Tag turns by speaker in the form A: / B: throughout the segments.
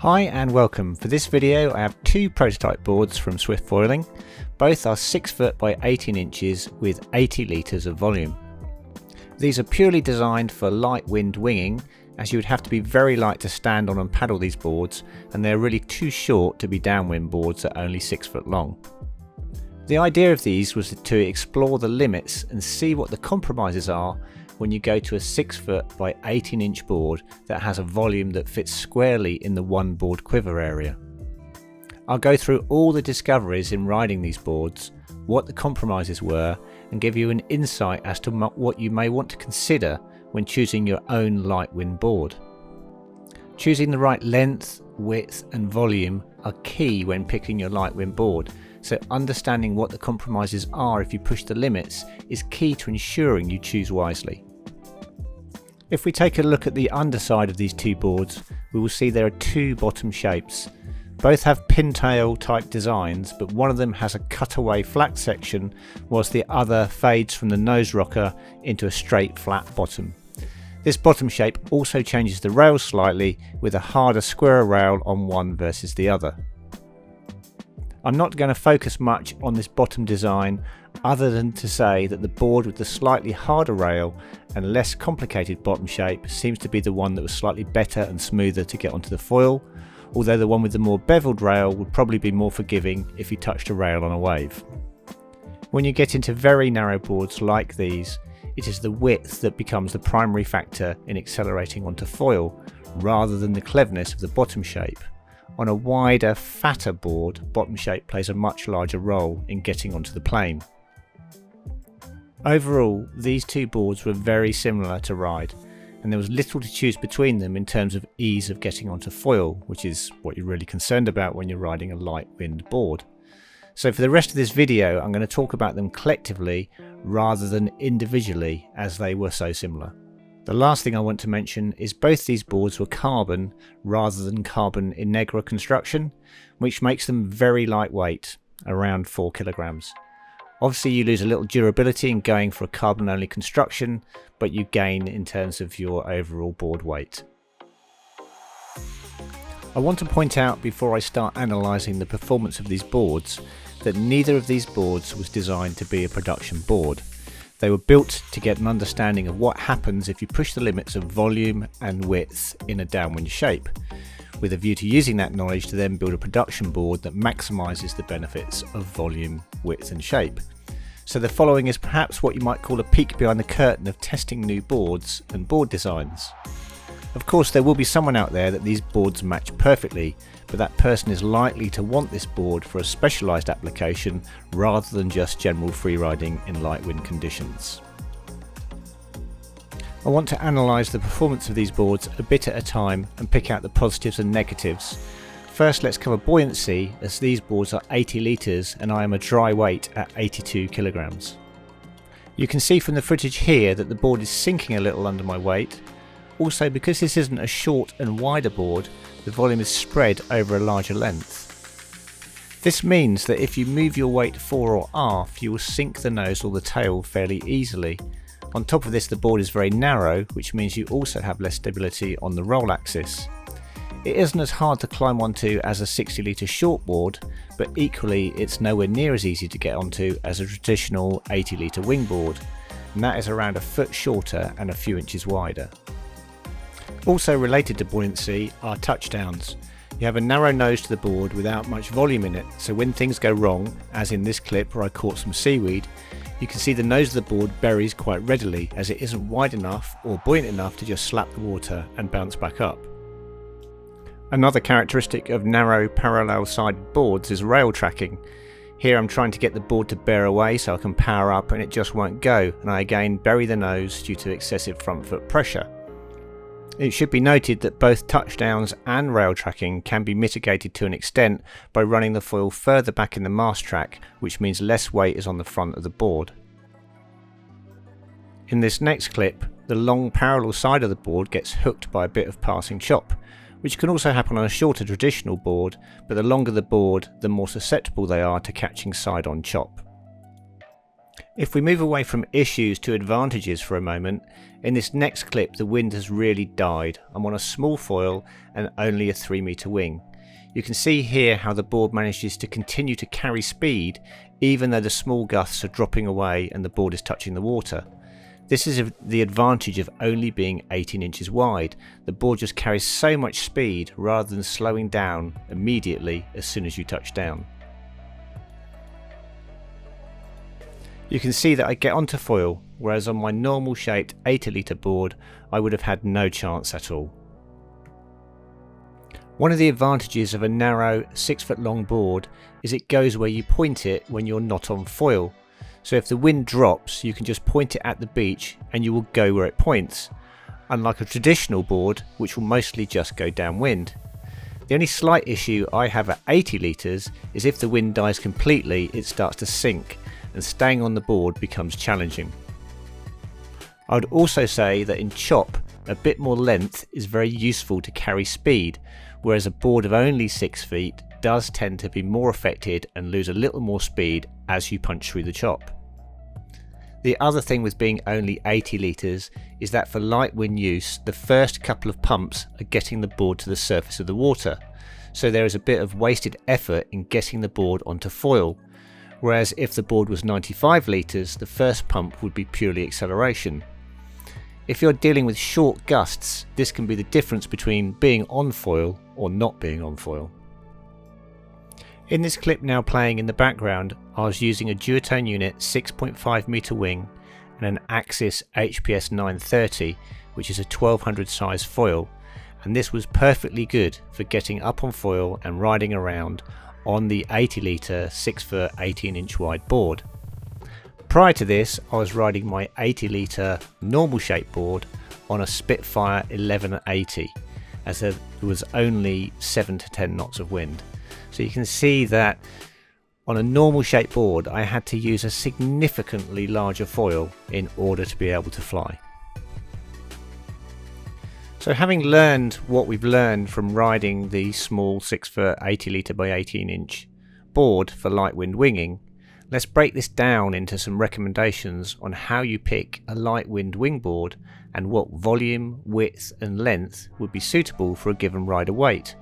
A: Hi and welcome. For this video I have two prototype boards from Swift Foiling. Both are 6 foot by 18 inches with 80 litres of volume. These are purely designed for light wind winging, as you would have to be very light to stand on and paddle these boards, and they're really too short to be downwind boards at only 6 foot long. The idea of these was to explore the limits and see what the compromises are when you go to a 6 foot by 18 inch board that has a volume that fits squarely in the one board quiver area. I'll go through all the discoveries in riding these boards, what the compromises were, and give you an insight as to what you may want to consider when choosing your own light wind board. Choosing the right length, width and volume are key when picking your light wind board, so understanding what the compromises are if you push the limits is key to ensuring you choose wisely. If we take a look at the underside of these two boards, we will see there are two bottom shapes. Both have pintail type designs, but one of them has a cutaway flat section whilst the other fades from the nose rocker into a straight flat bottom. This bottom shape also changes the rail slightly, with a harder square rail on one versus the other. I'm not going to focus much on this bottom design other than to say that the board with the slightly harder rail and less complicated bottom shape seems to be the one that was slightly better and smoother to get onto the foil, although the one with the more beveled rail would probably be more forgiving if you touched a rail on a wave. When you get into very narrow boards like these, it is the width that becomes the primary factor in accelerating onto foil rather than the cleverness of the bottom shape. On a wider, fatter board, bottom shape plays a much larger role in getting onto the plane. Overall, these two boards were very similar to ride, and there was little to choose between them in terms of ease of getting onto foil, which is what you're really concerned about when you're riding a light wind board. So for the rest of this video, I'm going to talk about them collectively rather than individually, as they were so similar. The last thing I want to mention is both these boards were carbon rather than carbon Integra construction, which makes them very lightweight, around 4 kilograms. Obviously you lose a little durability in going for a carbon only construction, but you gain in terms of your overall board weight. I want to point out before I start analysing the performance of these boards that neither of these boards was designed to be a production board. They were built to get an understanding of what happens if you push the limits of volume and width in a downwind shape, with a view to using that knowledge to then build a production board that maximises the benefits of volume, width and shape. So the following is perhaps what you might call a peek behind the curtain of testing new boards and board designs. Of course there will be someone out there that these boards match perfectly, but that person is likely to want this board for a specialised application rather than just general freeriding in light wind conditions. I want to analyse the performance of these boards a bit at a time and pick out the positives and negatives. First let's cover buoyancy, as these boards are 80 litres and I am a dry weight at 82 kilograms. You can see from the footage here that the board is sinking a little under my weight. Also, because this isn't a short and wider board, the volume is spread over a larger length. This means that if you move your weight fore or aft, you will sink the nose or the tail fairly easily. On top of this, the board is very narrow, which means you also have less stability on the roll axis. It isn't as hard to climb onto as a 60 litre short board, but equally it's nowhere near as easy to get onto as a traditional 80 litre wing board, and that is around a foot shorter and a few inches wider. Also related to buoyancy are touchdowns. You have a narrow nose to the board without much volume in it, so when things go wrong, as in this clip where I caught some seaweed, you can see the nose of the board buries quite readily as it isn't wide enough or buoyant enough to just slap the water and bounce back up. Another characteristic of narrow parallel sided boards is rail tracking. Here I'm trying to get the board to bear away so I can power up and it just won't go, and I again bury the nose due to excessive front foot pressure. It should be noted that both touchdowns and rail tracking can be mitigated to an extent by running the foil further back in the mast track, which means less weight is on the front of the board. In this next clip, the long parallel side of the board gets hooked by a bit of passing chop, which can also happen on a shorter traditional board, but the longer the board, the more susceptible they are to catching side-on chop. If we move away from issues to advantages for a moment, in this next clip the wind has really died. I'm on a small foil and only a 3-metre wing. You can see here how the board manages to continue to carry speed even though the small gusts are dropping away and the board is touching the water. This is the advantage of only being 18 inches wide. The board just carries so much speed rather than slowing down immediately as soon as you touch down. You can see that I get onto foil, whereas on my normal shaped 80-litre board I would have had no chance at all. One of the advantages of a narrow 6-foot long board is it goes where you point it when you're not on foil. So if the wind drops, you can just point it at the beach and you will go where it points, unlike a traditional board which will mostly just go downwind. The only slight issue I have at 80 litres is if the wind dies completely, it starts to sink and staying on the board becomes challenging. I would also say that in chop, a bit more length is very useful to carry speed, whereas a board of only 6 feet does tend to be more affected and lose a little more speed as you punch through the chop. The other thing with being only 80 litres is that for light wind use, the first couple of pumps are getting the board to the surface of the water, so there is a bit of wasted effort in getting the board onto foil, whereas if the board was 95 litres, the first pump would be purely acceleration. If you're dealing with short gusts, this can be the difference between being on foil or not being on foil. In this clip now playing in the background, I was using a Duotone Unit 6.5 metre wing and an Axis HPS 930, which is a 1200 size foil, and this was perfectly good for getting up on foil and riding around on the 80 litre 6-foot 18 inch wide board. Prior to this, I was riding my 80 litre normal shape board on a Spitfire 1180, as there was only 7 to 10 knots of wind. So you can see that on a normal shape board I had to use a significantly larger foil in order to be able to fly. So having learned what we've learned from riding the small 6-foot 80 litre by 18 inch board for light wind winging, let's break this down into some recommendations on how you pick a light wind wingboard and what volume, width and length would be suitable for a given rider weight.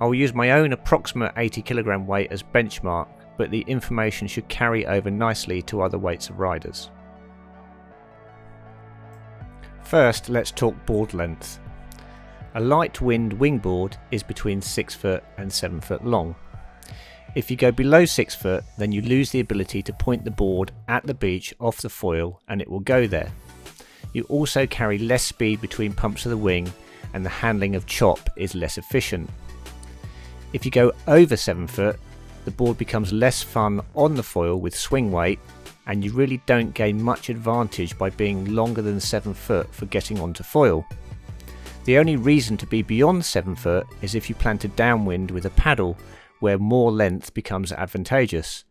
A: I will use my own approximate 80 kg weight as benchmark, but the information should carry over nicely to other weights of riders. First, let's talk board length. A light wind wingboard is between 6 foot and 7 foot long. If you go below 6 foot, then you lose the ability to point the board at the beach off the foil and it will go there. You also carry less speed between pumps of the wing and the handling of chop is less efficient. If you go over 7 foot, the board becomes less fun on the foil with swing weight, and you really don't gain much advantage by being longer than 7 foot for getting onto foil. The only reason to be beyond 7 foot is if you plan to downwind with a paddle, where more length becomes advantageous.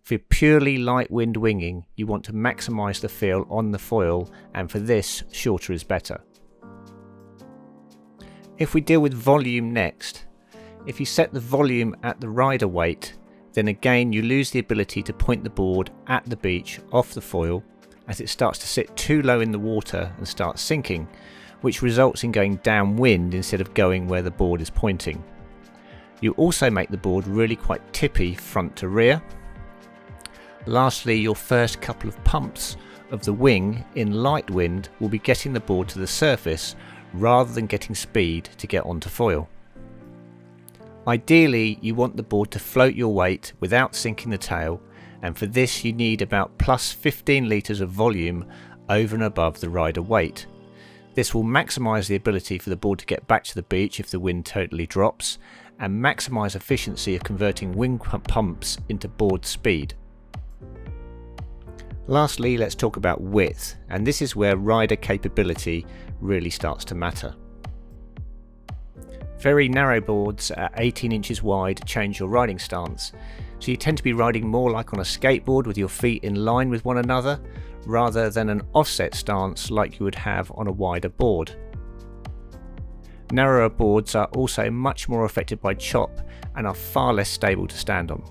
A: For purely light wind winging, you want to maximise the feel on the foil, and for this, shorter is better. If we deal with volume next, if you set the volume at the rider weight, then again you lose the ability to point the board at the beach off the foil, as it starts to sit too low in the water and starts sinking, which results in going downwind instead of going where the board is pointing. You also make the board really quite tippy front to rear. Lastly, your first couple of pumps of the wing in light wind will be getting the board to the surface rather than getting speed to get onto foil. Ideally, you want the board to float your weight without sinking the tail, and for this you need about plus 15 litres of volume over and above the rider weight. This will maximise the ability for the board to get back to the beach if the wind totally drops, and maximise efficiency of converting wing pumps into board speed. Lastly, let's talk about width, and this is where rider capability really starts to matter. Very narrow boards at 18 inches wide change your riding stance, so you tend to be riding more like on a skateboard with your feet in line with one another, rather than an offset stance like you would have on a wider board. Narrower boards are also much more affected by chop and are far less stable to stand on.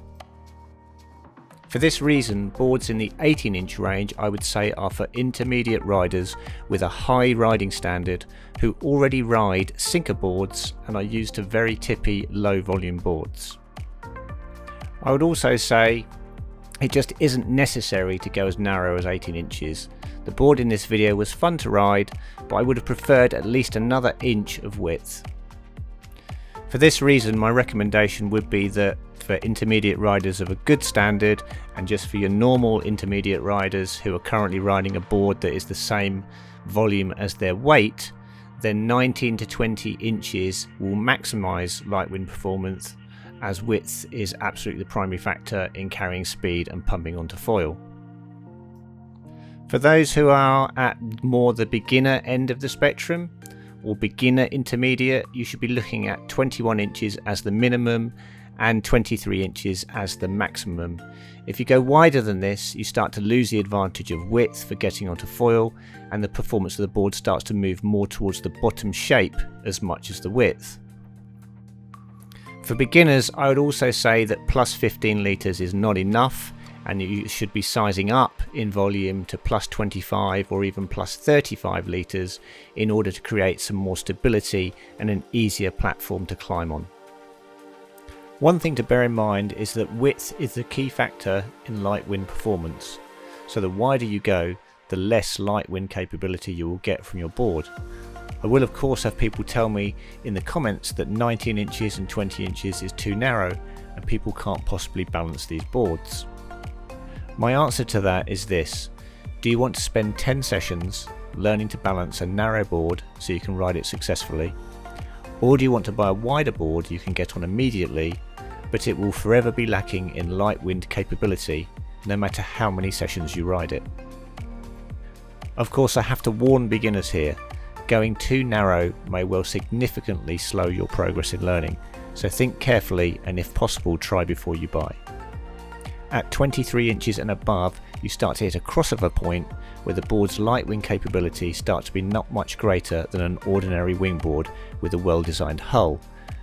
A: For this reason, boards in the 18-inch range I would say are for intermediate riders with a high riding standard who already ride sinker boards and are used to very tippy low volume boards. I would also say it just isn't necessary to go as narrow as 18 inches. The board in this video was fun to ride, but I would have preferred at least another inch of width. For this reason, my recommendation would be that for intermediate riders of a good standard, and just for your normal intermediate riders who are currently riding a board that is the same volume as their weight, then 19 to 20 inches will maximise light wind performance, as width is absolutely the primary factor in carrying speed and pumping onto foil. For those who are at more the beginner end of the spectrum, or beginner intermediate, you should be looking at 21 inches as the minimum and 23 inches as the maximum. If you go wider than this, you start to lose the advantage of width for getting onto foil, and the performance of the board starts to move more towards the bottom shape as much as the width. For beginners, I would also say that plus 15 litres is not enough, and you should be sizing up in volume to plus 25 or even plus 35 litres in order to create some more stability and an easier platform to climb on. One thing to bear in mind is that width is the key factor in light wind performance, so the wider you go, the less light wind capability you will get from your board. I will of course have people tell me in the comments that 19 inches and 20 inches is too narrow and people can't possibly balance these boards. My answer to that is this: do you want to spend 10 sessions learning to balance a narrow board so you can ride it successfully? Or do you want to buy a wider board you can get on immediately, but it will forever be lacking in light wind capability no matter how many sessions you ride it? Of course, I have to warn beginners here, going too narrow may well significantly slow your progress in learning, so think carefully and if possible try before you buy. At 23 inches and above, you start to hit a crossover point where the board's light wind capability starts to be not much greater than an ordinary wingboard with a well-designed hull,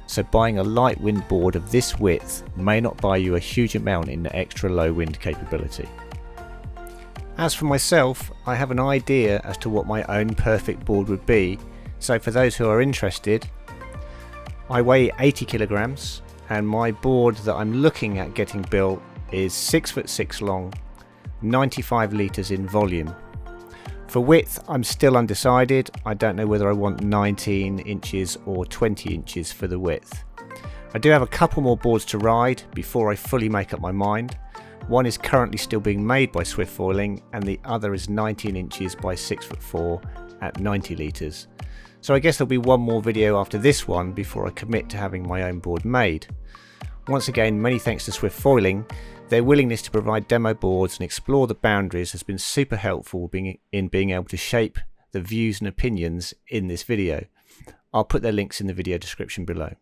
A: so buying a light wind board of this width may not buy you a huge amount in extra low wind capability. As for myself, I have an idea as to what my own perfect board would be, so for those who are interested, I weigh 80 kilograms and my board that I'm looking at getting built is 6'6" long, 95 litres in volume. For width, I'm still undecided. I don't know whether I want 19 inches or 20 inches for the width. I do have a couple more boards to ride before I fully make up my mind. One is currently still being made by Swift Foiling and the other is 19 inches by 6'4" at 90 litres. So I guess there'll be one more video after this one before I commit to having my own board made. Once again, many thanks to Swift Foiling. Their willingness to provide demo boards and explore the boundaries has been super helpful in being able to shape the views and opinions in this video. I'll put their links in the video description below.